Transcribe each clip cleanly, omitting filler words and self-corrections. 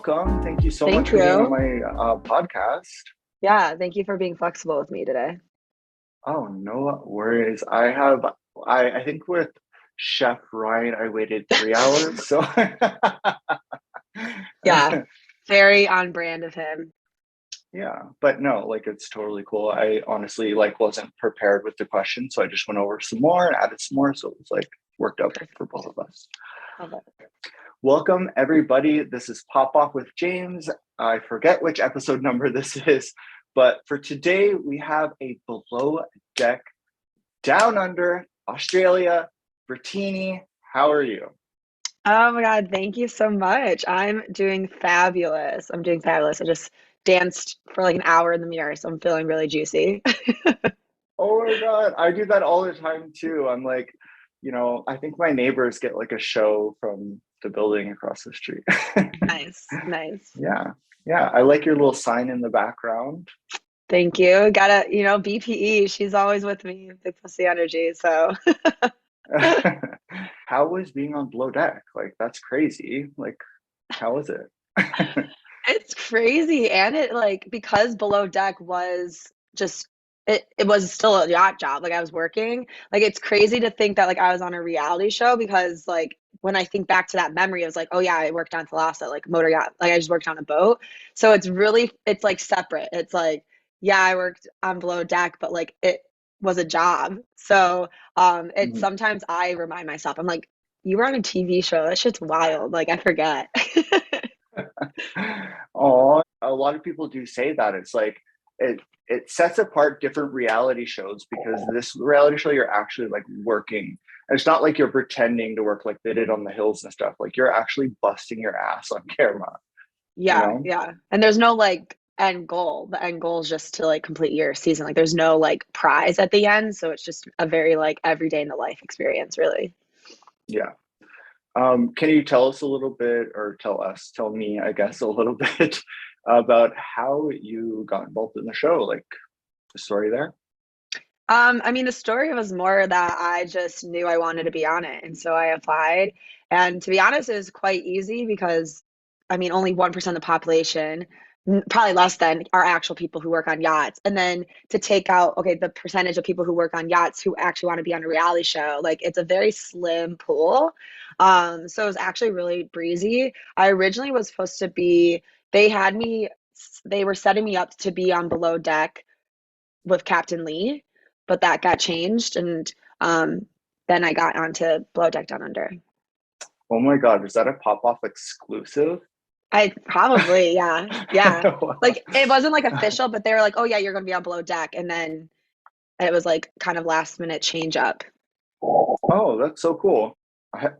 welcome. Thank you so much Thank for being on you. my podcast. Yeah, thank you for being flexible with me today. Oh, no worries. I think with Chef Ryan, I waited 3 hours. So, Yeah, very on brand of him. yeah, but no, like it's totally cool. I honestly wasn't prepared with the question, so I just went over some more and added some more. So it was like worked out Perfect. for both of us. Love it. Welcome, everybody. This is Pop Off with James. I forget which episode number this is, but for today, we have a below deck down under Australia. Brittini, how are you? Oh my God, thank you so much. I'm doing fabulous. I'm doing fabulous. I just danced for like an hour in the mirror, so I'm feeling really juicy. Oh my God, I do that all the time too. I'm like, I think my neighbors get like a show from the building across the street. Nice, nice. Yeah, yeah. I like your little sign in the background. Thank you. Gotta, BPE, she's always with me, big pussy energy. So How was being on below deck? Like, that's crazy. Like, how was it? it's crazy. And it like because below deck was just it was still a yacht job. Like I was working. Like it's crazy to think that like I was on a reality show because like when I think back to that memory, it was like, oh yeah, I worked on Thalassa, like motor yacht. Like I just worked on a boat. So it's like separate. It's like, yeah, I worked on below deck, but like it was a job. So it's Mhm. sometimes I remind myself, I'm like, you were on a TV show. That shit's wild. Like I forget. Oh, a lot of people do say that. It's like it sets apart different reality shows because this reality show you're actually like working. And it's not like you're pretending to work like they did on the hills and stuff. Like you're actually busting your ass on camera, you Yeah, know? yeah. And there's no like end goal. The end goal is just to like complete your season. Like there's no like prize at the end. So it's just a very like everyday in the life experience, really. Yeah. Can you tell us a little bit, or tell me, I guess, a little bit about how you got involved in the show, like the story there? I mean, the story was more that I just knew I wanted to be on it. And so I applied. And to be honest, it was quite easy because, I mean, only 1% of the population, probably less than, are actual people who work on yachts. And then to take out, okay, the percentage of people who work on yachts who actually want to be on a reality show, like it's a very slim pool. So it was actually really breezy. I originally was supposed to be, they had me, they were setting me up to be on Below Deck with Captain Lee, but that got changed, and then I got onto Below Deck Down Under. Oh my God, was that a pop-off exclusive? I probably, yeah, yeah. Wow. Like it wasn't like official, but they were like, "Oh yeah, you're gonna be on Below Deck," and then it was like kind of last minute change up. Oh, that's so cool.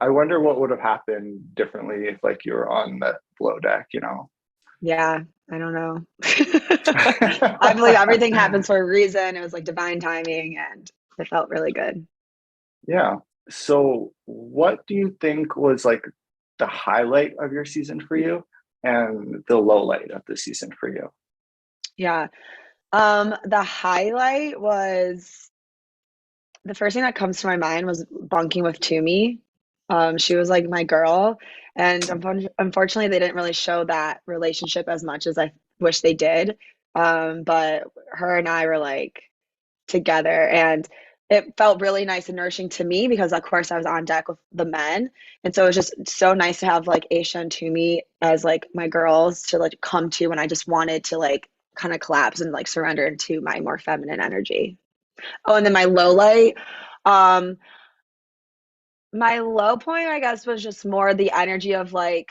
I wonder what would have happened differently if like you were on the below deck, you know? Yeah, I don't know. I believe everything happens for a reason. It was like divine timing, and it felt really good. Yeah. So what do you think was like the highlight of your season for you and the low light of the season for you? Yeah. The highlight was the first thing that comes to my mind was bunking with Toomey. She was like my girl, and unfortunately, they didn't really show that relationship as much as I wish they did. But her and I were like together, and it felt really nice and nourishing to me because, of course, I was on deck with the men, and so it was just so nice to have like Aisha and Toomey as like my girls to like come to when I just wanted to like kind of collapse and like surrender into my more feminine energy. Oh, and then um, my low point, I guess, was just more the energy of like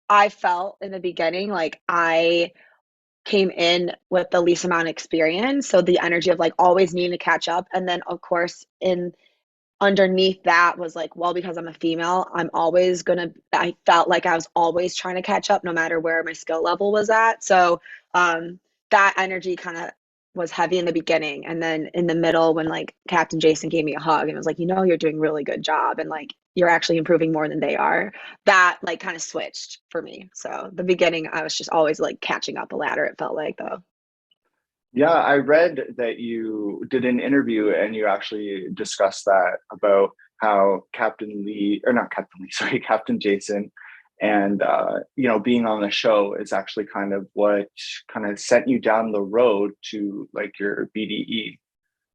I felt in the beginning like I came in with the least amount of experience, so the energy of like always needing to catch up, and then of course in underneath that was like, well, because I'm a female, I felt like I was always trying to catch up no matter where my skill level was at. So um, that energy kind of was heavy in the beginning. And then in the middle, when like Captain Jason gave me a hug and was like, you're doing a really good job. And like, you're actually improving more than they are. That like kind of switched for me. So the beginning, I was just always like catching up a ladder, it felt like though. Yeah, I read that you did an interview and you actually discussed that about how Captain Lee, or not Captain Lee, sorry, Captain Jason And being on the show is actually kind of what kind of sent you down the road to like your BDE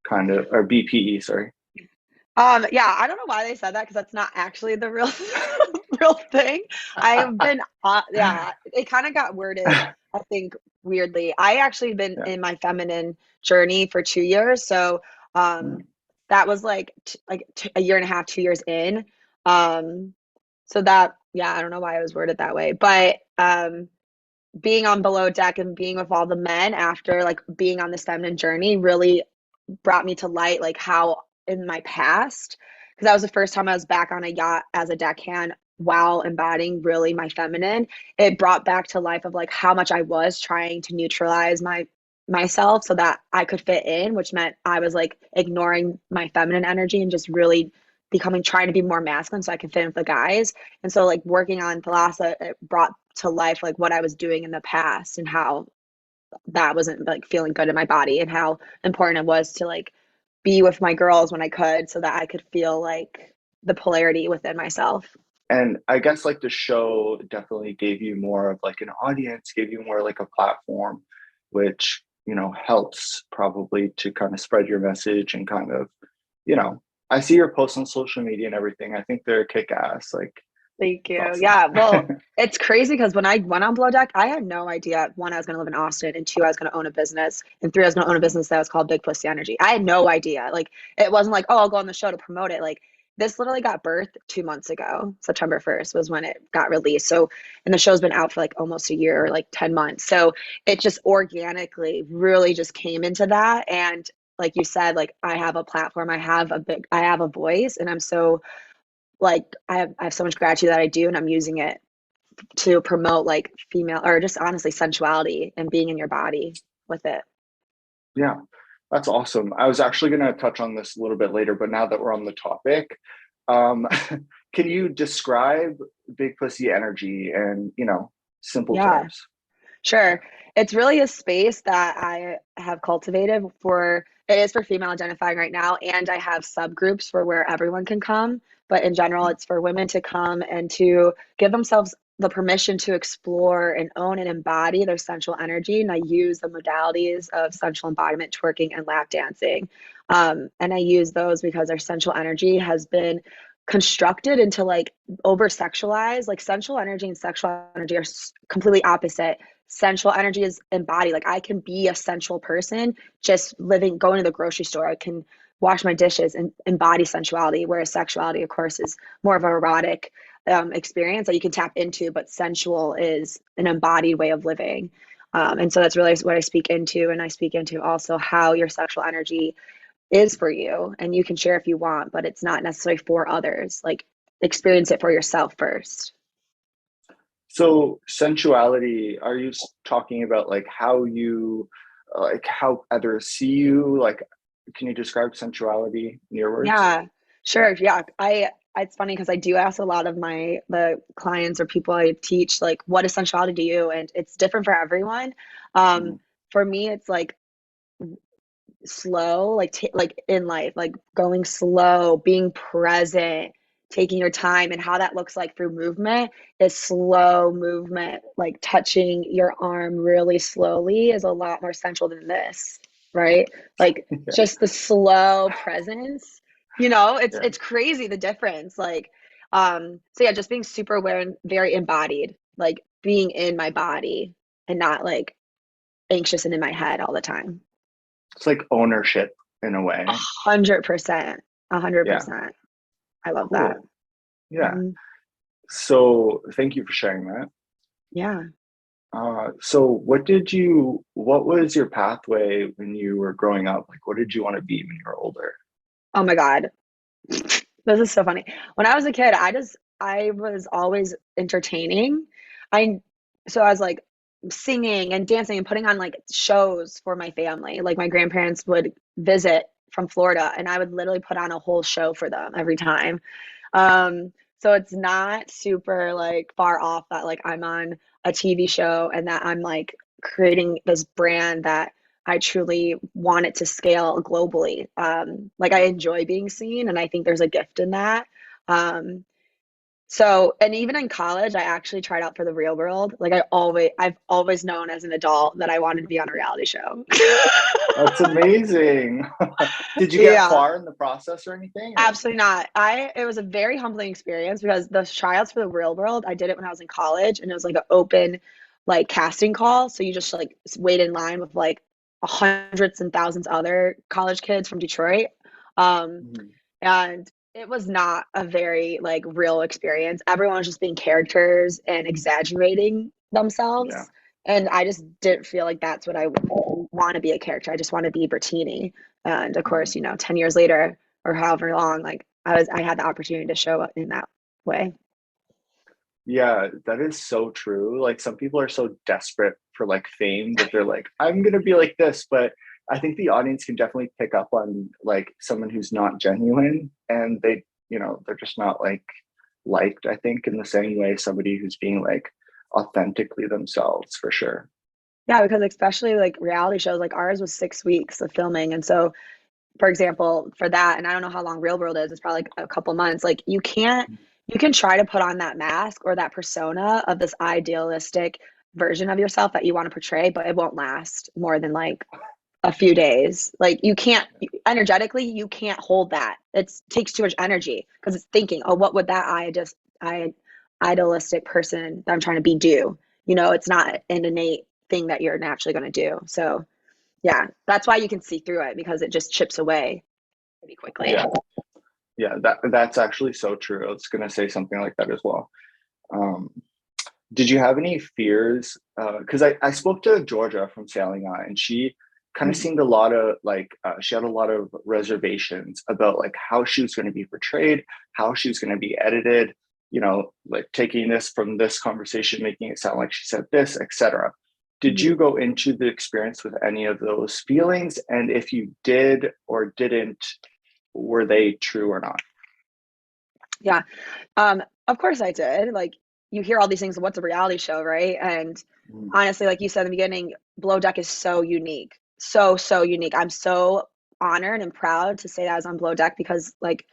kind of, or BPE, sorry. Yeah, I don't know why they said that because that's not actually the real real thing. I've been yeah, it kind of got worded, I think, weirdly. I actually been Yeah. in my feminine journey for 2 years, so Mm. that was like a year and a half, 2 years in. So that yeah, I don't know why it was worded that way, but being on below deck and being with all the men after like being on this feminine journey really brought me to light like how in my past, because that was the first time I was back on a yacht as a deckhand while embodying really my feminine. It brought back to life of like how much I was trying to neutralize myself so that I could fit in, which meant I was like ignoring my feminine energy and just really becoming trying to be more masculine so I could fit in with the guys. And so like working on Thalassa, it brought to life like what I was doing in the past and how that wasn't like feeling good in my body and how important it was to like be with my girls when I could so that I could feel like the polarity within myself. And I guess like the show definitely gave you more of like an audience, gave you more like a platform, which, helps probably to kind of spread your message and kind of, you know, I see your posts on social media and everything. I think they're kick ass. Like, Thank it's you. awesome. Yeah, well, it's crazy because when I went on Below Deck, I had no idea. One, I was going to live in Austin, and two, I was going to own a business, and three, I was going to own a business that was called Big Pussy Energy. I had no idea. Like, it wasn't like, oh, I'll go on the show to promote it. Like, this literally got birthed 2 months ago. September 1st was when it got released. So, and the show's been out for like almost a year, like 10 months. So it just organically really just came into that. And like you said, like I have a platform, I have a voice, and I'm so like I have so much gratitude that I do, and I'm using it to promote like female or just honestly sensuality and being in your body with it. Yeah, that's awesome. I was actually going to touch on this a little bit later, but now that we're on the topic, um, can you describe big pussy energy and, simple Yeah, terms? sure. It's really a space that I have cultivated for it is for female identifying right now, and I have subgroups for where everyone can come. But in general, it's for women to come and to give themselves the permission to explore and own and embody their sensual energy. And I use the modalities of sensual embodiment, twerking, and lap dancing. And I use those because our sensual energy has been constructed into like over sexualized. Like sensual energy and sexual energy are completely opposite. Sensual energy is embodied. Like I can be a sensual person just living, going to the grocery store. I can wash my dishes and embody sensuality, whereas sexuality, of course, is more of an erotic experience that you can tap into, but sensual is an embodied way of living. And so that's really what I speak into. And I speak into also how your sexual energy is for you. And you can share if you want, but it's not necessarily for others. Like experience it for yourself first. So sensuality, are you talking about like like how others see you? Like, can you describe sensuality in your words? Yeah, Yeah. sure. Yeah. It's funny because I do ask a lot of the clients or people I teach, like, what is sensuality to you? And it's different for everyone. Um, Mhm. for me, it's like slow, like like in life, like going slow, being present, taking your time, and how that looks like through movement is slow movement, like touching your arm really slowly is a lot more sensual than this, right? Like Yeah. just the slow presence, it's Yeah. it's crazy the difference. Like, so yeah, just being super aware and very embodied, like being in my body and not like anxious and in my head all the time. It's like ownership in a A way. 100%. A hundred Yeah. percent. I love that. Cool. Yeah. hmm So thank you for sharing that. Yeah. So what was your pathway when you were growing up? Like, what did you want to be when you were older? Oh my God. This is so funny. When I was a kid, I was always entertaining. I so I was like singing and dancing and putting on like shows for my family. Like my grandparents would visit from Florida and I would literally put on a whole show for them every time. So it's not super like far off that like I'm on a TV show and that I'm like creating this brand that I truly want it to scale globally. Like I enjoy being seen and I think there's a gift in that. Um, So, and even in college, I actually tried out for the real world. Like I've always known as an adult that I wanted to be on a reality show. That's amazing. Did you get Yeah, far in the process or anything? Or absolutely not. It was a very humbling experience because the tryouts for the real world, I did it when I was in college and it was like an open like casting call. So you just like wait in line with like hundreds and thousands of other college kids from Detroit. Um, Mhm. and it was not a very like real experience. Everyone was just being characters and exaggerating Yeah. themselves. And I just didn't feel like that's what I want to be a character. I just want to be Brittini. And of course, Mhm. 10 years later or however long, like I had the opportunity to show up in that way. Yeah, that is so true. Like some people are so desperate for like fame that they're like, I'm gonna be like this, but I think the audience can definitely pick up on like someone who's not genuine and they're just not like liked, I think, in the same way somebody who's being like authentically themselves for sure. Yeah, because especially like reality shows, like ours was 6 weeks of filming. And so for example, for that, and I don't know how long real world is, it's probably like a couple months, like you can try to put on that mask or that persona of this idealistic version of yourself that you want to portray, but it won't last more than like a few days. Like you can't energetically, you can't hold that. It takes too much energy because it's thinking, oh, what would that I idealistic person that I'm trying to be do? It's not an innate thing that you're naturally going to do. So yeah, that's why you can see through it because it just chips away pretty quickly. Yeah. Yeah, that's actually so true. I was gonna say something like that as well. Um, did you have any fears? Because I spoke to Georgia from Sailing Eye, and she kind of Mhm. seemed a lot of like she had a lot of reservations about like how she was going to be portrayed, how she was going to be edited. Like taking this from this conversation, making it sound like she said this, etc. Did Mhm. you go into the experience with any of those feelings? And if you did or didn't, were they true or not? Yeah. Of course I did. Like you hear all these things, what's a reality show, right? And Mm, honestly, like you said in the beginning, Below Deck is so unique. So, so unique. I'm so honored and proud to say that I was on Below Deck because like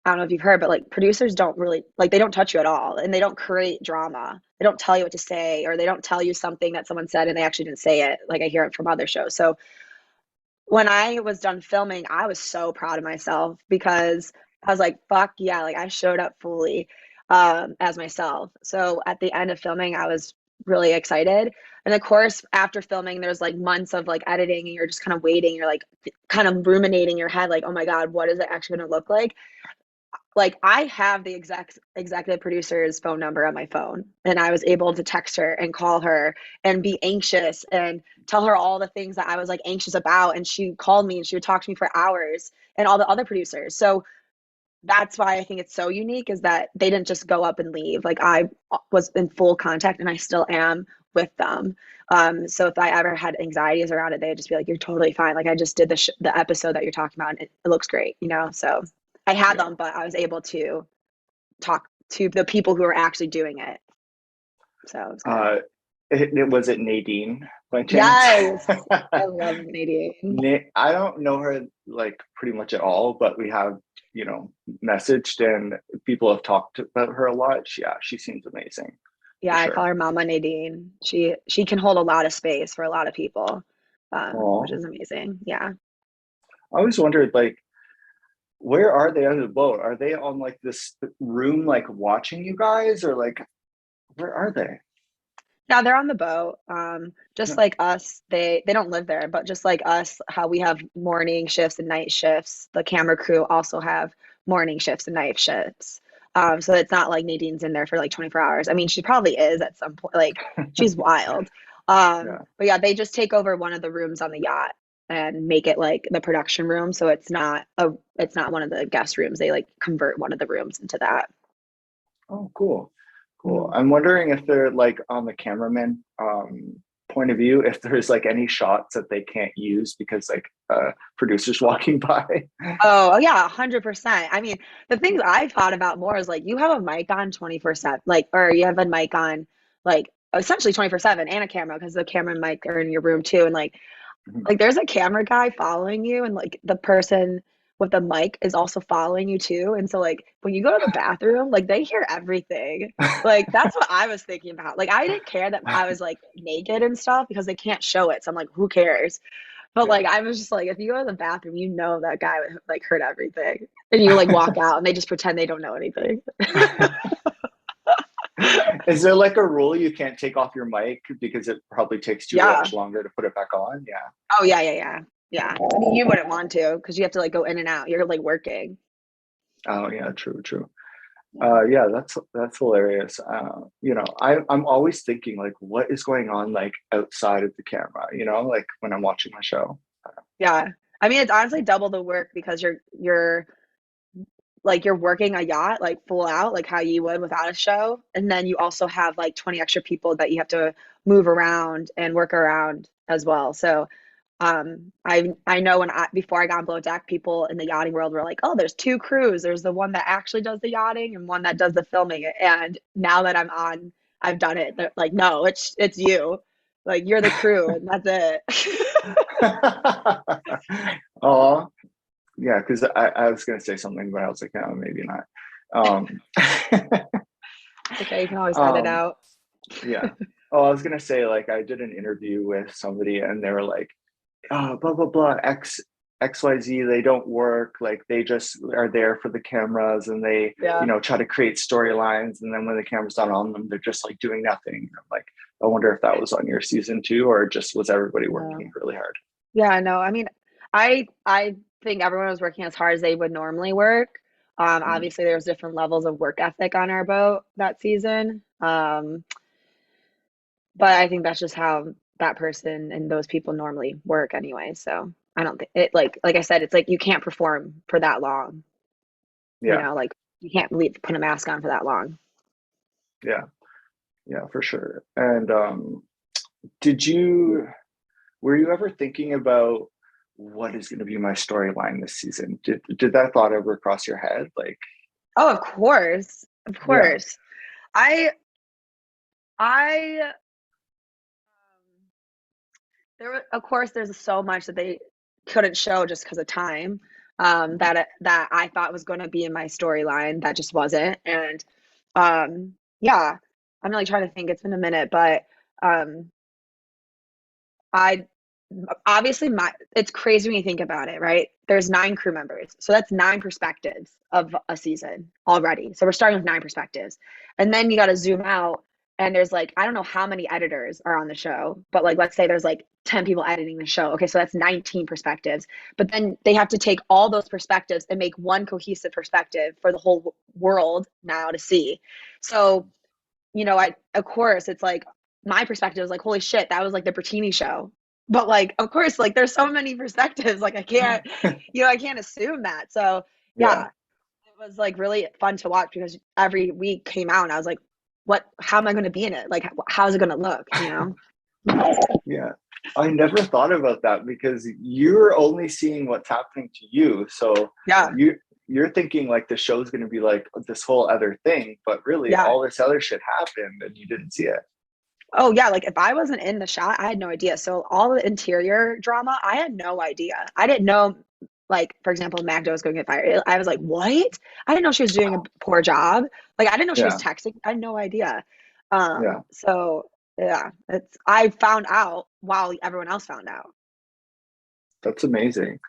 I don't know if you've heard, but like producers don't really like they don't touch you at all and they don't create drama. They don't tell you what to say or they don't tell you something that someone said and they actually didn't say it. Like I hear it from other shows. So when I was done filming, I was so proud of myself because I was like, fuck yeah, like I showed up fully as myself. So at the end of filming, I was really excited. And of course, after filming, there's like months of like editing and you're just kind of waiting. You're like kind of ruminating in your head, like, oh my God, what is it actually going to look like I have the executive producer's phone number on my phone, and I was able to text her and call her and be anxious and tell her all the things that I was like anxious about. And she called me and she would talk to me for hours and all the other producers. So that's why I think it's so unique is that they didn't just go up and leave. Like I was in full contact and I still am with them. So if I ever had anxieties around it, they'd just be like, "You're totally fine." Like I just did the episode that you're talking about, and it looks great. So I had yeah. them, but I was able to talk to the people who are actually doing it. So it was good. Uh, was it Nadine by chance? Yes, I love Nadine. I don't know her like pretty much at all, but we have, messaged and people have talked about her a lot. She seems amazing Yeah, for I call sure. her Mama Nadine. She can hold a lot of space for a lot of people, which Oh, is amazing. Yeah. I always wondered like, where are they on the boat? Are they on like this room, like watching you guys, or like where are they? Yeah, they're on the boat. Just Yeah. like us, they don't live there, but just like us, how we have morning shifts and night shifts, the camera crew also have morning shifts and night shifts. So it's not like Nadine's in there for like 24 hours. I mean, she probably is at some point. Like she's wild. Yeah. But yeah, they just take over one of the rooms on the yacht and make it like the production room. So it's not one of the guest rooms. They like convert one of the rooms into that. Oh, cool. Cool. Mhm. I'm wondering if they're like on the cameraman point of view, if there's like any shots that they can't use because like producers walking by. Oh, yeah, 100%. I mean, the things I've thought about more is like you have a mic on 24/7, like, or you have a mic on like essentially 24/7 and a camera because the camera and mic are in your room too. And like there's a camera guy following you, and like the person with the mic is also following you too. And so like when you go to the bathroom, like they hear everything. Like that's what I was thinking about. Like I didn't care that I was like naked and stuff because they can't show it. So I'm like, who cares? But Yeah. like I was just like, if you go to the bathroom, you know that guy would like heard everything. And you like walk out and they just pretend they don't know anything. Is there like a rule you can't take off your mic because it probably takes too Yeah. much longer to put it back on? Yeah. Oh yeah, yeah, yeah. Yeah. I mean, you wouldn't want to because you have to like go in and out. You're like working. Oh yeah, true, true. Yeah. Yeah, that's hilarious. You know, I'm always thinking like, what is going on like outside of the camera? You know, like when I'm watching my show. Yeah. I mean, it's honestly double the work because you're like you're working a yacht like full out like how you would without a show, and then you also have like 20 extra people that you have to move around and work around as well. So I know when I before I got on Below Deck, people in the yachting world were like, oh, there's two crews. There's the one that actually does the yachting and one that does the filming. And now that I'm on, I've done it. They're like, no, it's you. Like you're the crew and that's it. Oh, yeah, because I was gonna say something, but I was like, no, maybe not. Um, Okay, you can always edit um, out. yeah. Oh, I was gonna say like I did an interview with somebody and they were like, blah blah blah XYZ, they don't work, like they just are there for the cameras and they, Yeah. try to create storylines, and then when the camera's not on them, they're just like doing nothing. I'm like, I wonder if that was on your season too, or just was everybody No. working really hard? Yeah, no. I mean, I think everyone was working as hard as they would normally work. Mm, Obviously, there was different levels of work ethic on our boat that season. But I think that's just how that person and those people normally work anyway. So I don't think it like I said, it's like you can't perform for that long. You yeah, know, like you can't put a mask on for that long. yeah, yeah, for sure. And did you were you ever thinking about what is going to be my storyline this season? Did that thought ever cross your head? Like, Oh, of course. Of yeah, course. I I of course there's so much that they couldn't show just because of time. That I thought was going to be in my storyline that just wasn't. And yeah, I'm really trying to think. It's been a minute, but um I obviously my it's crazy when you think about it, right? There's 9 crew members. So that's 9 perspectives of a season already. So we're starting with 9 perspectives. And then you got to zoom out and there's like I don't know how many editors are on the show, but like let's say there's like 10 people editing the show. Okay, so that's 19 perspectives. But then they have to take all those perspectives and make one cohesive perspective for the whole world now to see. So, I of course it's like my perspective is like, holy shit, that was like the Brittini show. But like, of course, like there's so many perspectives. Like I can't, I can't assume that. So yeah, yeah, it was like really fun to watch because every week came out and I was like, how am I going to be in it? Like, how's it going to look? yeah. I never thought about that because you're only seeing what's happening to you. So Yeah. you're thinking like the show's going to be like this whole other thing, but really Yeah. all this other shit happened and you didn't see it. Oh yeah, like if I wasn't in the shot, I had no idea. So all the interior drama, I had no idea. I didn't know, like for example, Magda was going to get fired. I was like, what? I didn't know she was doing a poor job. Like I didn't know she was Yeah, texting. I had no idea. yeah, So yeah, it's I found out while everyone else found out. that's amazing.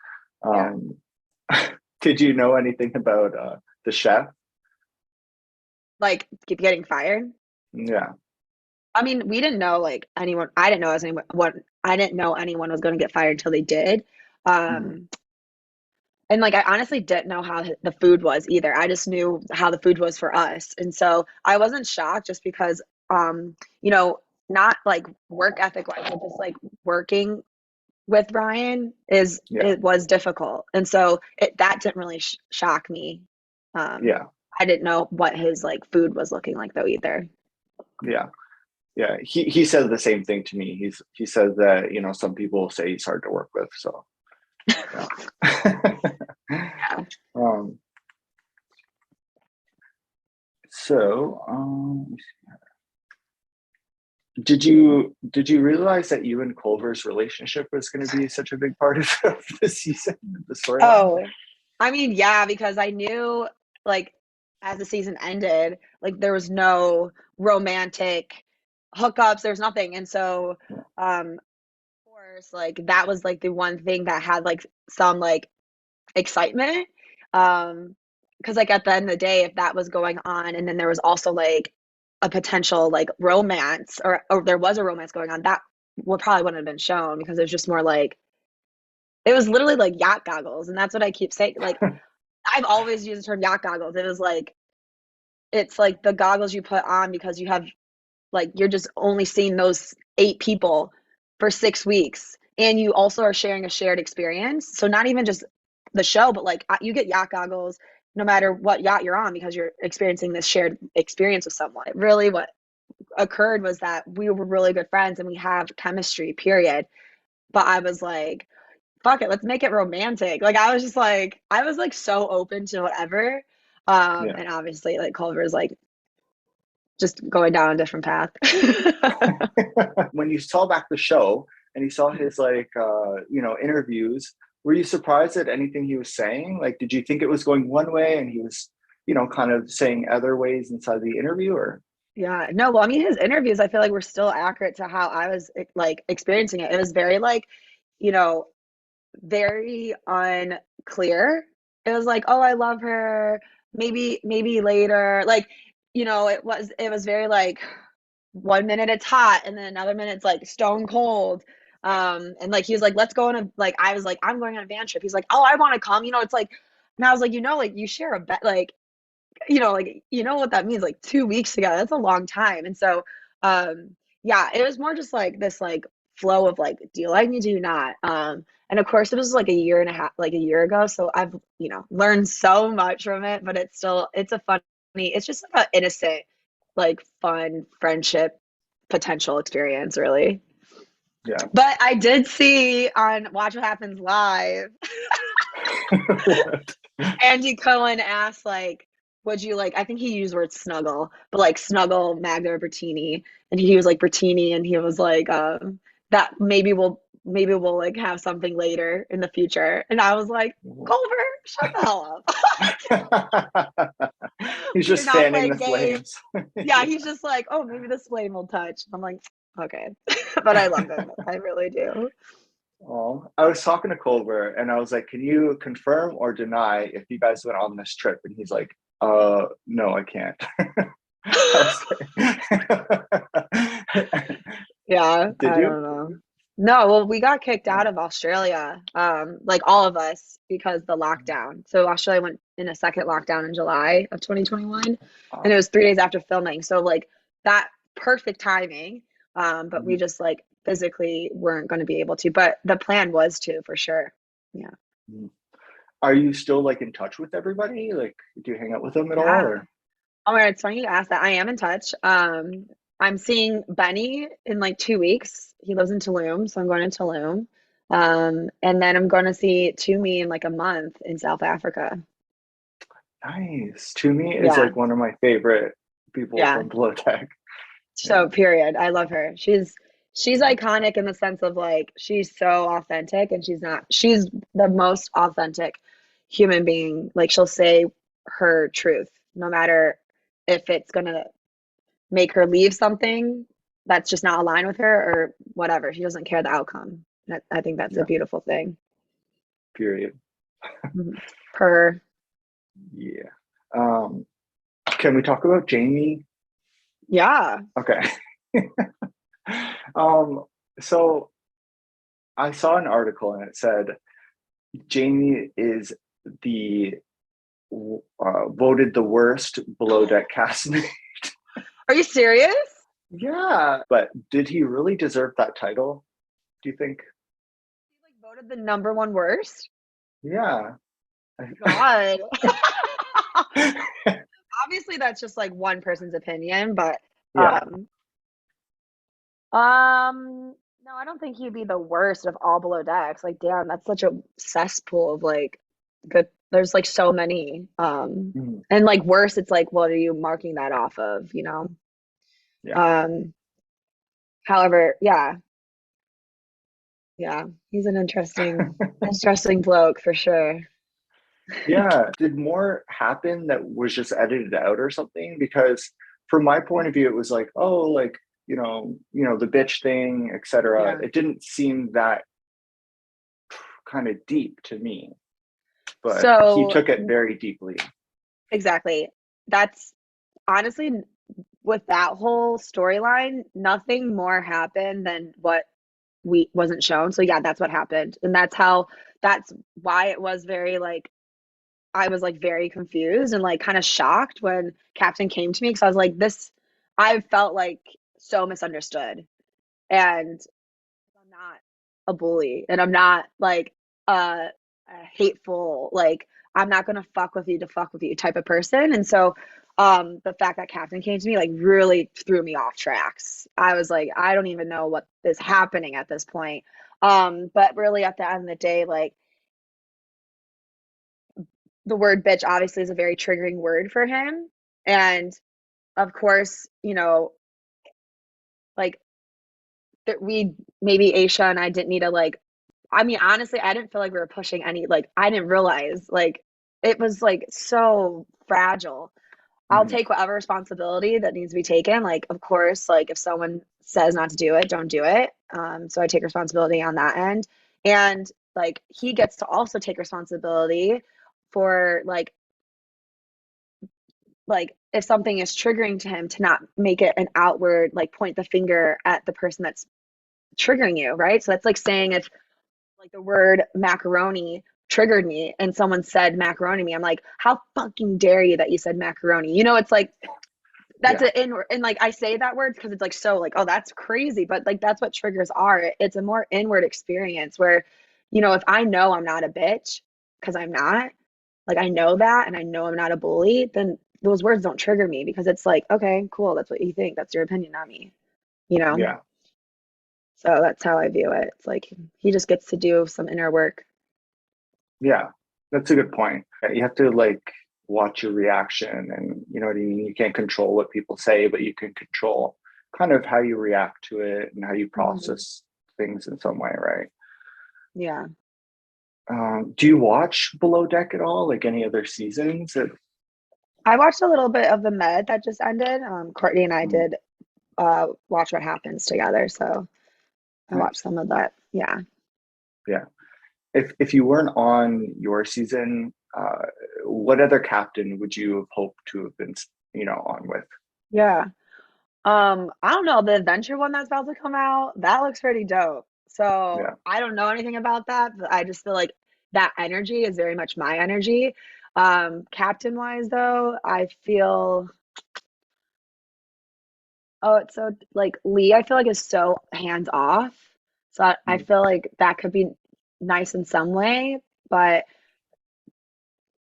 Yeah. Um, did you know anything about the chef? Like keep getting fired. Yeah. I mean, we didn't know like anyone. I didn't know as anyone. What I didn't know anyone was going to get fired until they did. Mhm. Um, And like I honestly didn't know how the food was either. I just knew how the food was for us. And so I wasn't shocked just because you know, not like work ethic wise, but just like working with Ryan is Yeah, it was difficult. And so that didn't really shock me. Um yeah, I didn't know what his like food was looking like though either. yeah, yeah. He said the same thing to me. He said that some people say he's hard to work with. So yeah. Yeah. um. So did you realize that you and Culver's relationship was going to be such a big part of the season, the storyline? Oh, I mean, yeah, because I knew like as the season ended, like there was no romantic hookups, there's nothing. And so of course, like that was like the one thing that had like some like excitement. Because like at the end of the day, if that was going on and then there was also like a potential like romance or there was a romance going on, that would probably wouldn't have been shown because it was just more like it was literally like yacht goggles. And that's what I keep saying. Like I've always used the term yacht goggles. It was like it's like the goggles you put on because you have like you're just only seeing those 8 people for 6 weeks. And you also are sharing a shared experience. So not even just the show, but like you get yacht goggles no matter what yacht you're on because you're experiencing this shared experience with someone. Really what occurred was that we were really good friends and we have chemistry, period. But I was like, fuck it, let's make it romantic. Like I was just like, I was like so open to whatever. Yeah. And obviously like Culver is like just going down a different path. When you saw back the show and you saw his like interviews, were you surprised at anything he was saying? Like, did you think it was going one way and he was, kind of saying other ways inside the interview, or? Yeah, no, well, I mean, his interviews, I feel like were still accurate to how I was like experiencing it. It was very like, you know, very unclear. It was like, oh, I love her. Maybe later. Like, it was very like 1 minute it's hot and then another minute it's like stone cold. And like he was like, let's go on a like I was like, I'm going on a van trip. He's like, oh, I want to come. It's like, and I was like, like you share a bed, like like what that means, like 2 weeks together. That's a long time. And so yeah, it was more just like this like flow of like, do you like me, do you not? And of course it was like a year and a half, like a year ago. So I've, learned so much from it, but it's a funny, it's just like an innocent, like fun friendship potential experience, really. Yeah. But I did see on Watch What Happens Live, What? Andy Cohen asked, like, would you like, I think he used the word snuggle, but like snuggle Magda or Bertini. And he was like Bertini, and he was like, that maybe we'll like have something later in the future. And I was like, Culver, shut the hell up. He's You're just not fanning the playing games. flames. Yeah, he's just like, oh, maybe this flame will touch. I'm like, okay. But I love him. I really do. Oh, I was talking to Culver and I was like, can you confirm or deny if you guys went on this trip? And he's like, no, I can't. I Yeah, Did I you? don't know. No, well, we got kicked out of Australia, like all of us, because the lockdown. So Australia went in a second lockdown in July of 2021, and it Oh, was 3 days after filming. So like that perfect timing. But we mhm, just like physically weren't going to be able to. But the plan was to, for sure. Yeah. mhm. Are you still like in touch with everybody? Like, do you hang out with them at all, Yeah. or? Oh my God, it's funny you asked that. I am in touch. I'm seeing Benny in like 2 weeks. He lives in Tulum, so I'm going to Tulum. And then I'm going to see Tumi in like a month in South Africa. Nice. Toomey is Yeah, like one of my favorite people yeah. from Below Deck. Yeah. So period. I love her. She's iconic in the sense of like she's so authentic and she's the most authentic human being. Like she'll say her truth no matter if it's gonna make her leave something that's just not aligned with her or whatever. She doesn't care the outcome. I think that's a Yeah. beautiful thing. Period. Mhm. Per, Yeah. Um, can we talk about Jamie? yeah. Okay. Um, so I saw an article and it said Jamie is the voted the worst Below Deck castmate. Are you serious? Yeah, but did he really deserve that title? Do you think? He like voted the number one worst? Yeah. God. Obviously that's just like one person's opinion, but Yeah. um no, I don't think he'd be the worst of all below decks. Like damn, that's such a cesspool of like good, there's like so many. Mhm. And like worse, it's like what are you marking that off of? Yeah. Um however, yeah, yeah, he's an interesting bloke for sure. Yeah. Did more happen that was just edited out or something? Because from my point of view, it was like, oh, like, the bitch thing, etc. Yeah. It didn't seem that kind of deep to me, but he So took it very deeply. exactly. That's honestly with that whole storyline, nothing more happened than what we wasn't shown. So yeah, that's what happened. And that's why it was very like I was like very confused and like kind of shocked when Captain came to me because I was like this I felt like so misunderstood. And I'm not a bully and I'm not like a hateful like I'm not gonna fuck with you to fuck with you type of person. And so the fact that Captain came to me like really threw me off tracks. I was like, I don't even know what is happening at this point. But really at the end of the day, like the word bitch obviously is a very triggering word for him. And of course, like that we maybe Aisha and I didn't need to like I mean, honestly, I didn't feel like we were pushing any, like, I didn't realize, like, it was like so fragile. I'll Mhm. take whatever responsibility that needs to be taken. Like, of course, like, if someone says not to do it, don't do it. So I take responsibility on that end. And, like, he gets to also take responsibility for, like, if something is triggering to him, to not make it an outward, like, point the finger at the person that's triggering you, right? So that's like saying if like the word macaroni triggered me and someone said macaroni to me, I'm like, how fucking dare you that you said macaroni? It's like that's Yeah. an inward and like I say that word because it's like so like, oh, that's crazy. But like that's what triggers are. It's a more inward experience where, if I know I'm not a bitch, because I'm not, like I know that and I know I'm not a bully, then those words don't trigger me because it's like, okay, cool, that's what you think. That's your opinion, not me, you know? Yeah. So that's how I view it. It's like he just gets to do some inner work. Yeah. That's a good point. You have to like watch your reaction, and you know what I mean? You can't control what people say, but you can control kind of how you react to it and how you Mhm. process things in some way, right? Yeah. Do you watch Below Deck at all? Like any other seasons? I watched a little bit of the Med that just ended. Courtney and I Mm, did watch What Happens together, so I watched nice. some of that. Yeah. Yeah. If you weren't on your season, what other captain would you have hoped to have been, on with? Yeah. I don't know, the adventure one that's about to come out, that looks pretty dope. So Yeah. I don't know anything about that, but I just feel like that energy is very much my energy. Captain wise though, I feel oh, it's so like Lee, I feel like is so hands off. So I Mm. feel like that could be nice in some way, but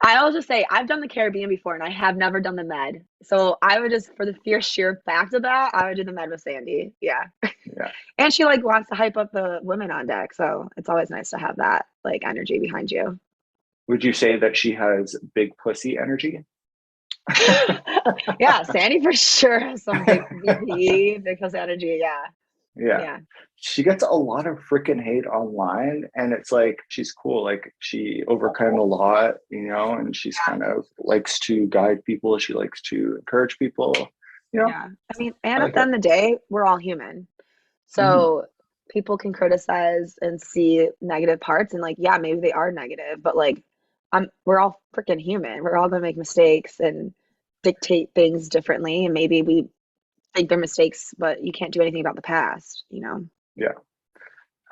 I'll just say I've done the Caribbean before and I have never done the Med. So I would just, for the sheer fact of that, I would do the Med with Sandy. Yeah. Yeah. And she like wants to hype up the women on deck. So it's always nice to have that like energy behind you. Would you say that she has big pussy energy? Yeah, Sandy for sure has some big VP, big plus energy. Yeah. Yeah. Yeah. She gets a lot of freaking hate online, and it's like she's cool. Like she overcome a lot, and she's kind of likes to guide people. She likes to encourage people. You know, Yeah. I mean, I and at like the it. end of the day, we're all human. Mhm. So people can criticize and see negative parts and like, yeah, maybe they are negative, but like we're all freaking human. We're all gonna make mistakes and dictate things differently. And maybe we think they're mistakes, but you can't do anything about the past. Yeah,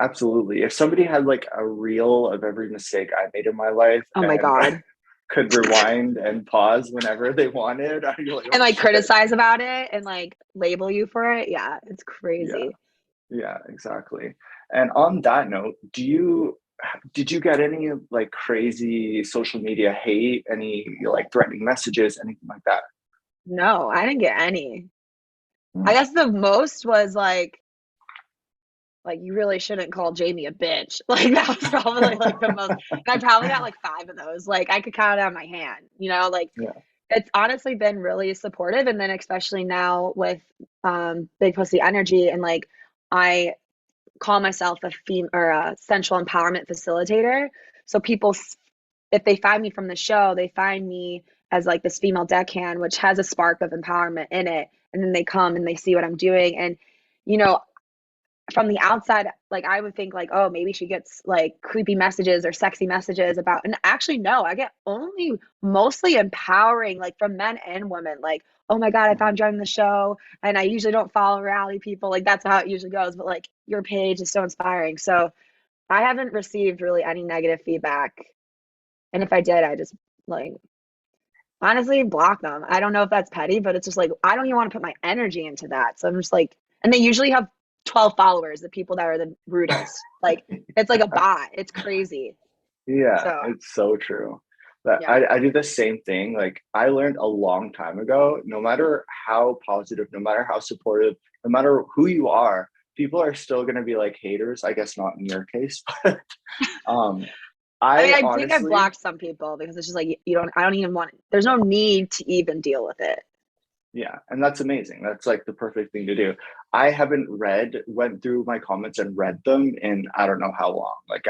absolutely. If somebody had like a reel of every mistake I made in my life Oh my and God. could rewind and pause whenever they wanted, I'd be like, And oh like shit. criticize about it and like label you for it. Yeah, it's Yeah, crazy. yeah, exactly. And on that note, did you get any like crazy social media hate, any like threatening messages, anything like that? No, I didn't get any. I Mm. guess the most was like you really shouldn't call Jamie a bitch. Like that was probably like the most, and I probably got like five of those. Like I could count it on my hand. Like Yeah. it's honestly been really supportive. And then especially now with Big Pussy Energy and like I call myself a fem or a sensual empowerment facilitator. So people if they find me from the show, they find me as like this female deckhand, which has a spark of empowerment in it. And then they come and they see what I'm doing. And, you know, from the outside, like I would think like, oh, maybe she gets like creepy messages or sexy messages about, and actually no, I get only mostly empowering, like from men and women, like, oh my God, I Mhm. found you on the show. And I usually don't follow reality people. Like that's how it usually goes. But like your page is so inspiring. So I haven't received really any negative feedback. And if I did, I just like honestly block them. I don't know if that's petty, but it's just like I don't even want to put my energy into that. So I'm just like, and they usually have 12 followers, the people that are the rudest. Like it's like a bot. It's crazy. Yeah, So it's so true. But yeah. I do the same thing. Like I learned a long time ago, no matter how positive, no matter how supportive, no matter who you are, people are still gonna be like haters. I guess not in your case, but um I mean, I I think I've honestly, blocked some people because it's just like you don't. I don't even want. There's no need to even deal with it. yeah, and that's amazing. That's like the perfect thing to do. I haven't went through my comments and read them in I don't know how long. Like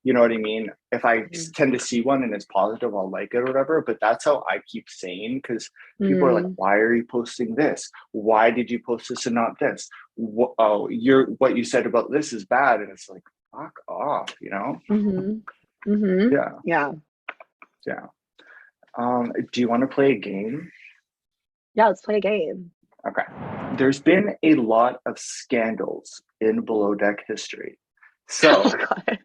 you know what I mean? If I Mhm. tend to see one and it's positive, I'll like it or whatever. But that's how I keep saying because people are like, Mhm. why are you posting this? Why did you post this and not this? Oh, what you said about this is bad. And it's like, fuck off, you know? Mhm. Mhm. Yeah, Yeah. yeah. Do you want to play a game? Yeah. Let's play a game. Okay. There's been a lot of scandals in below deck history. Oh So God.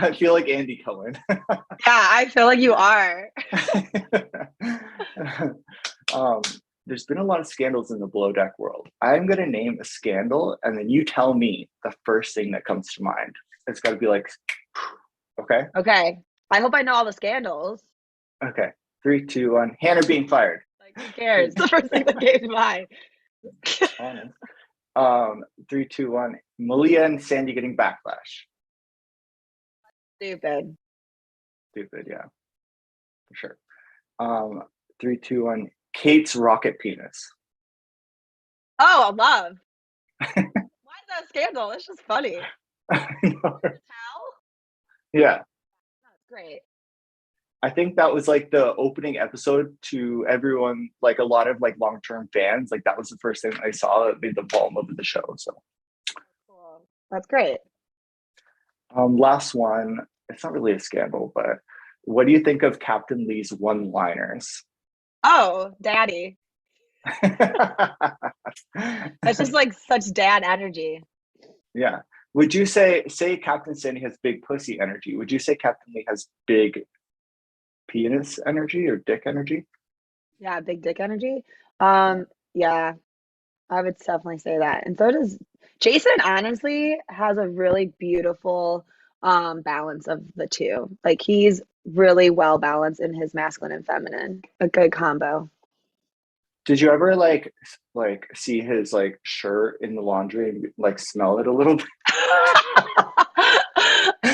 I feel like Andy Cohen. Yeah, I feel like you are. um, there's been a lot of scandals in the below deck world. I'm going to name a scandal and then you tell me the first thing that comes to mind. It's got to be like, okay? Okay. I hope I know all the scandals. Okay. Three, two, one. Hannah being fired. Like, who cares? The first thing that came to mind. Honest. Three, two, one. Malia and Sandy getting backlash. Stupid. Stupid, yeah, for sure. Um, three, two, one. Kate's rocket penis. Oh, love. Why is that a scandal? It's just funny. How? Yeah, That's great. I think that was like the opening episode to everyone, like a lot of like long-term fans. Like that was the first thing I saw that made the ball of the show. So, Cool. That's great. last one. It's not really a scandal, but what do you think of Captain Lee's one-liners? Oh, daddy. That's just like such dad energy. Yeah. Would you say Captain Sandy has big pussy energy? Would you say Captain Lee has big penis energy or dick energy? Yeah, big dick energy. Um, yeah, I would definitely say that. And so does Jason, honestly, has a really beautiful balance of the two. Like he's really well balanced in his masculine and feminine. A good combo. Did you ever like see his like shirt in the laundry and like smell it a little bit?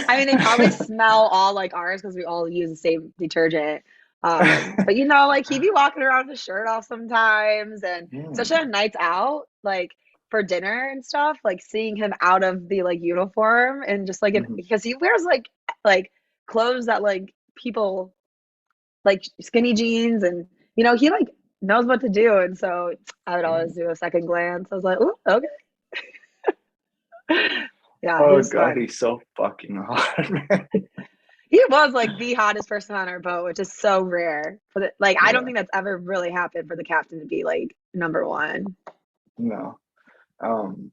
I mean, they probably smell all like ours because we all use the same detergent. But you know, like he'd be walking around with his shirt off sometimes, and especially Mm, on nights out, like for dinner and stuff, like seeing him out of the like uniform and just like mhm, because he wears like clothes that like people like skinny jeans and you know he like knows what to do, and so I would always mm. do a second glance. I was like, oh, okay, yeah, he Oh was God, fun. he's so fucking hot, man. He was like the hottest person on our boat, which is so rare for the like I don't Yeah, think that's ever really happened for the captain to be like number one. no. Um,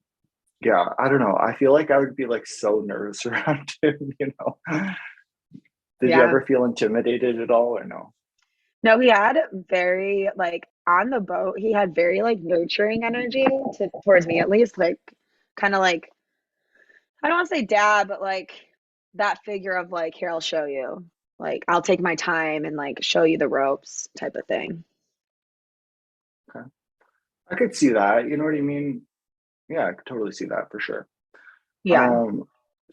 yeah, I don't know. I feel like I would be like so nervous around him, you know. Did you Yeah. ever feel intimidated at all or no? No, he had very like on the boat, he had very like nurturing energy to towards me at least, like kind of like I don't want to say dad, but like that figure of like, here, I'll show you. Like I'll take my time and like show you the ropes type of thing. Okay. I could see that. You know what I mean? Yeah, I could totally see that for sure. Yeah. Um,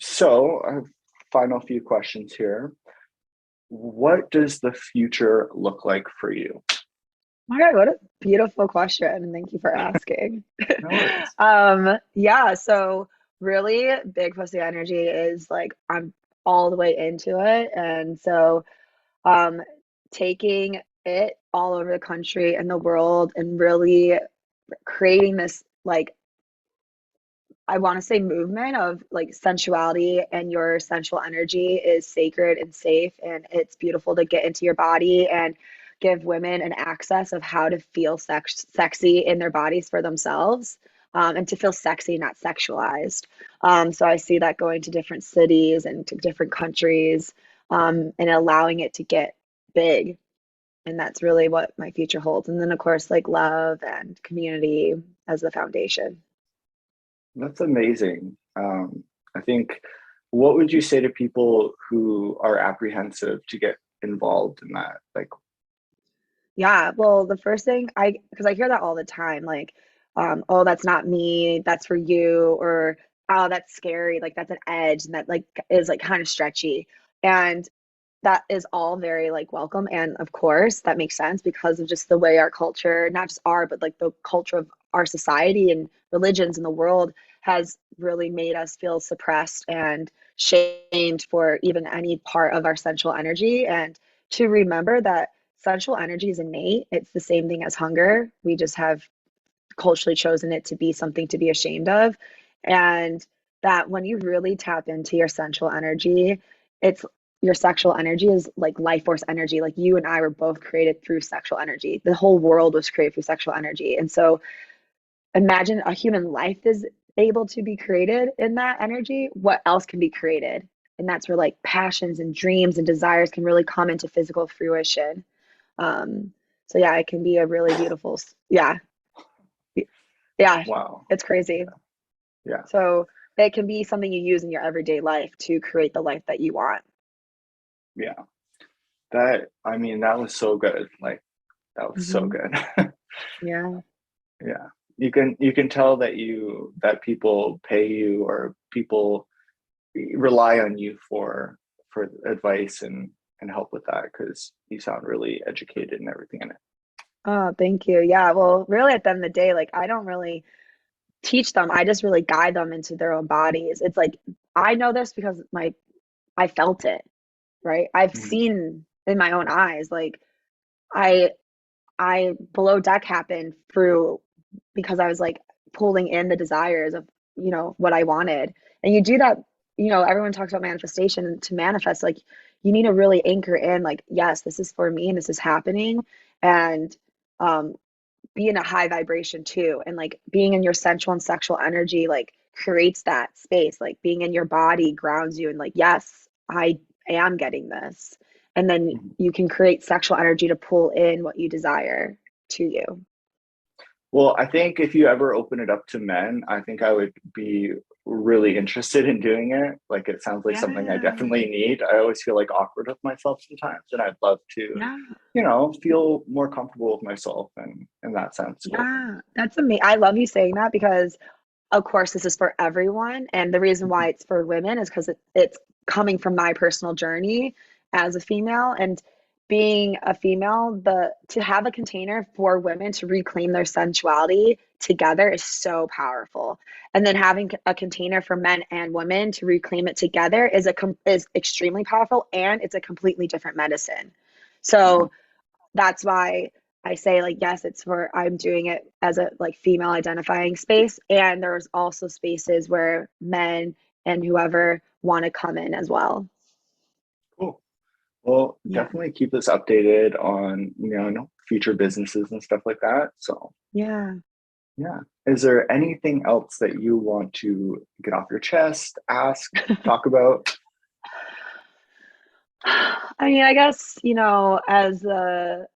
so I have final few questions here. What does the future look like for you? My God, what a beautiful question. And thank you for asking. No worries. Yeah, so really big pussy energy is like all the way into it. And so um, taking it all over the country and the world and really creating this like I want to say movement of like sensuality and your sensual energy is sacred and safe and it's beautiful to get into your body and give women an access of how to feel sexy in their bodies for themselves and to feel sexy, not sexualized. So I see that going to different cities and to different countries and allowing it to get big. And that's really what my future holds. And then, of course, like love and community as the foundation. That's amazing. I think, what would you say to people who are apprehensive to get involved in that? Like, Yeah, well, the first thing because I hear that all the time, like, oh, that's not me, that's for you, or oh, that's scary, like that's an edge, and that like is like kind of stretchy. And that is all very like welcome. And of course, that makes sense because of just the way our culture, not just our, but like the culture of our society and religions in the world has really made us feel suppressed and shamed for even any part of our sensual energy. And to remember that sensual energy is innate, it's the same thing as hunger. We just have culturally chosen it to be something to be ashamed of. And that when you really tap into your sensual energy, it's your sexual energy is like life force energy. Like you and I were both created through sexual energy. The whole world was created through sexual energy. And so imagine a human life is able to be created in that energy. What else can be created? And that's where like passions and dreams and desires can really come into physical fruition. Um, so yeah, it can be a really beautiful, yeah, yeah, wow. it's crazy. Yeah. So it can be something you use in your everyday life to create the life that you want. Yeah. That, I mean, that was so good. Like, that was so Hmm. good. Yeah. Yeah. You can tell that people pay you, or people rely on you for advice and help with that, because you sound really educated and everything in it. Oh, thank you. Yeah. Well, really, at the end of the day, like I don't really teach them. I just really guide them into their own bodies. It's like I know this because I felt it, right? I've Mhm. seen in my own eyes. Like I I below deck happened through because I was like pulling in the desires of, what I wanted. And you do that, everyone talks about manifestation and to manifest, like you need to really anchor in like, yes, this is for me and this is happening. And um be in a high vibration too. And like being in your sensual and sexual energy like creates that space. Like being in your body grounds you and like, yes, I am getting this. And then Mhm. you can create sexual energy to pull in what you desire to you. Well, I think if you ever open it up to men, I think I would be really interested in doing it. Like, it sounds like something I Yeah. definitely need. I always feel like awkward with myself sometimes, and I'd love to, Yeah. feel more comfortable with myself, and in that sense. So, Yeah. That's amazing. I love you saying that because of course this is for everyone. And the reason why it's for women is because it's coming from my personal journey as a female and being a female, the to have a container for women to reclaim their sensuality together is so powerful. And then having a container for men and women to reclaim it together is extremely powerful and it's a completely different medicine. mhm. So that's why I say like yes, it's for I'm doing it as a like female identifying space, and there's also spaces where men and whoever want to come in as well. Cool. Well, Yeah. definitely keep us updated on, future businesses and stuff like that. So, Yeah. yeah. Is there anything else that you want to get off your chest, ask, talk about? I mean, I guess, as the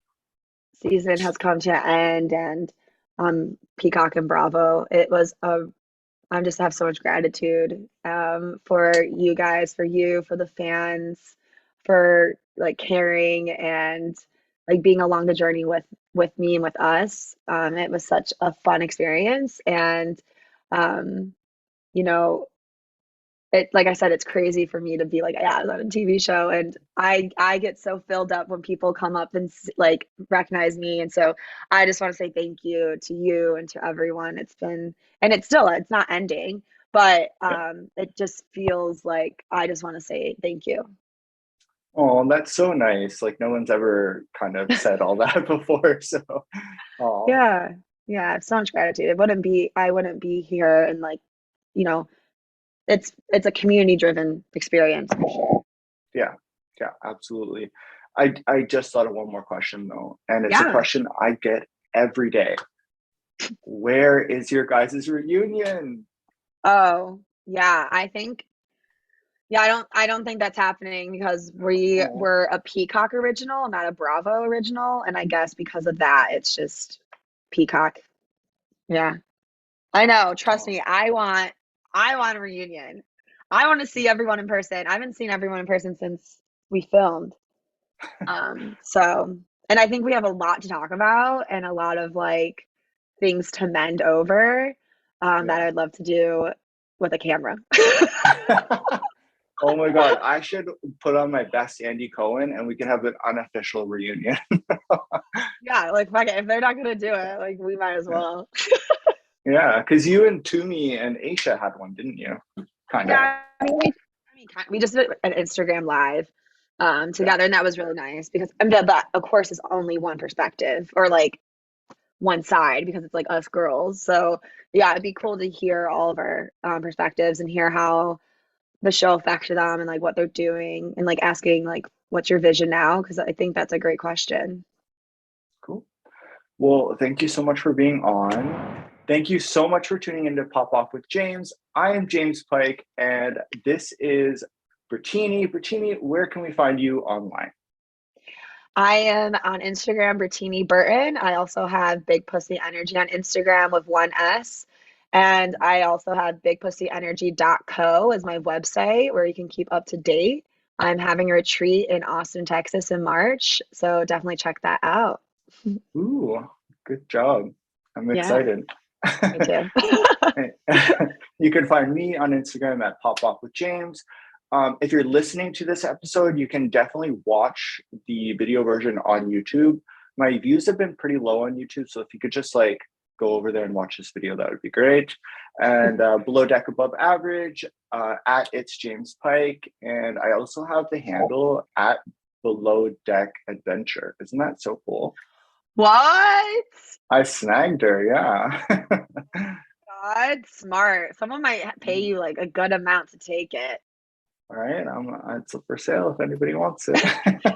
season has come to an end and Peacock and Bravo, it was a I just have so much gratitude for you guys, for you, for the fans, for like caring and like being along the journey with me and with us. It was such a fun experience, and um, you know, it like I said, it's crazy for me to be like, yeah, I was on a TV show, and I get so filled up when people come up and like recognize me, and so I just want to say thank you to you and to everyone. It's been, and it's still, it's not ending. but Yeah. it just feels like I just want to say thank you. Oh, that's so nice. Like no one's ever kind of said all that before. So, oh, Yeah. Yeah, I have so much gratitude. I wouldn't be here, and like, you know, it's a community driven experience for sure. yeah, yeah, absolutely. I just thought of one more question though, and it's a Yeah. question I get every day. Where is your guys' reunion? Oh, yeah. Yeah, I don't think that's happening because we Oh, were a Peacock original, not a Bravo original, and I guess because of that, it's just Peacock. Yeah. I know. Trust oh, me. I want a reunion. I want to see everyone in person. I haven't seen everyone in person since we filmed. So, and I think we have a lot to talk about and a lot of like things to mend over, that yeah. I'd love to do with a camera. Oh my God, I should put on my best Andy Cohen and we can have an unofficial reunion. Yeah, like fuck it. If they're not gonna do it, like we might as Yeah, well. yeah, because you and Toomey and Aisha had one, didn't you? Kind of. Yeah, we just did an Instagram live Yeah, together, and that was really nice because I mean, that of course is only one perspective or like one side because it's like us girls. So yeah, it'd be cool to hear all of our perspectives and hear how the show affected them and like what they're doing and like asking like what's your vision now? Because I think that's a great question. cool. Well, thank you so much for being on. Thank you so much for tuning in to Pop Off with James. I am James Pike, and this is Brittini. Brittini, where can we find you online? I am on Instagram, Brittini Burton. I also have Big Pussy Energy on Instagram with one S. And I also have bigpussyenergy.co as my website where you can keep up to date. I'm having a retreat in Austin, Texas in March. So definitely check that out. Ooh, good job. I'm Yeah, excited. me too. You can find me on Instagram at Pop Off with James. If you're listening to this episode, you can definitely watch the video version on YouTube. My views have been pretty low on YouTube, so if you could just like go over there and watch this video, that would be great. And below deck above average at it's James Pike, and I also have the handle at below deck adventure. Isn't that so cool? What? I snagged her, yeah. God, smart. Someone might pay you like a good amount to take it. All right, it's for sale if anybody wants it.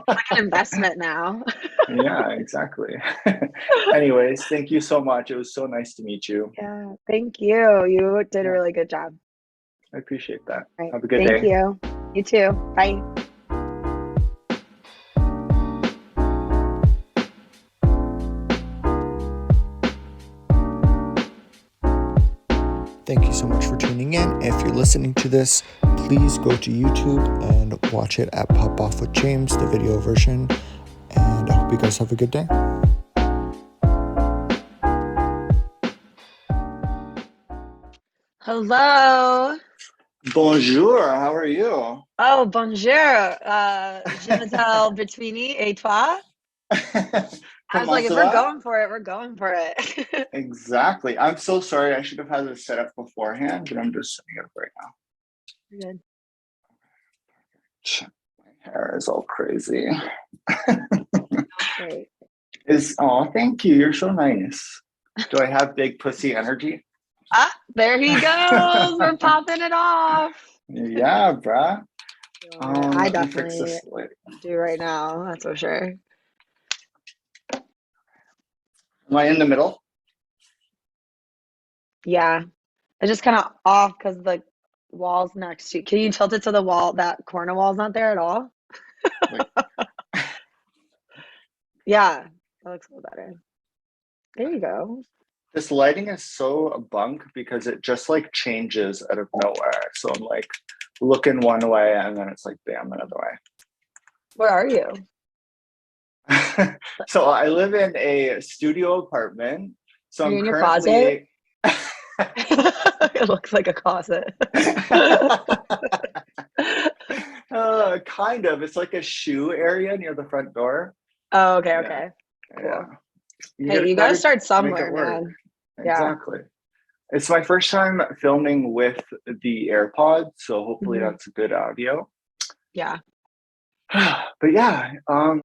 Like an investment now. Yeah, exactly. Anyways, thank you so much. It was so nice to meet you. Yeah, thank you. You did a Yeah, really good job. I appreciate that. All right. Have a good Thank day. you. You too. Bye. Thank you so much for tuning in. If you're listening to this, please go to YouTube and watch it at Pop Off with James, the video version. And I hope you guys have a good day. Hello. Bonjour, how are you? Oh, bonjour. Je m'appelle Brittini et toi? I was Comment like, if ça we're va? going for it, we're going for it. Exactly. I'm so sorry. I should have had this set up beforehand, but I'm just setting it up right now. You're good. My hair is all crazy. Great. Thank you. You're so nice. Do I have big pussy energy? Ah, there he goes. We're popping it off. Yeah, bruh. I Let me fix definitely this light. do right now. That's for sure. Am I in the middle? Yeah. It's just kind of off because the wall's next to. Can you tilt it to the wall? That corner wall's not there at all. Wait. Yeah, that looks a little better. There you go. This lighting is so bunk because it just like changes out of nowhere. So I'm like looking one way and then it's like bam another Where are you? way. So I live in a studio apartment. So Are you I'm in your closet? currently It looks like a closet. kind of. It's like a shoe area near the front door. Oh, okay, Yeah, okay. yeah. Cool. Hey, you gotta Gotta start make it somewhere, work. man. Yeah. Exactly. It's my first time filming with the AirPods, so hopefully Mhm. that's good audio. Yeah. But yeah,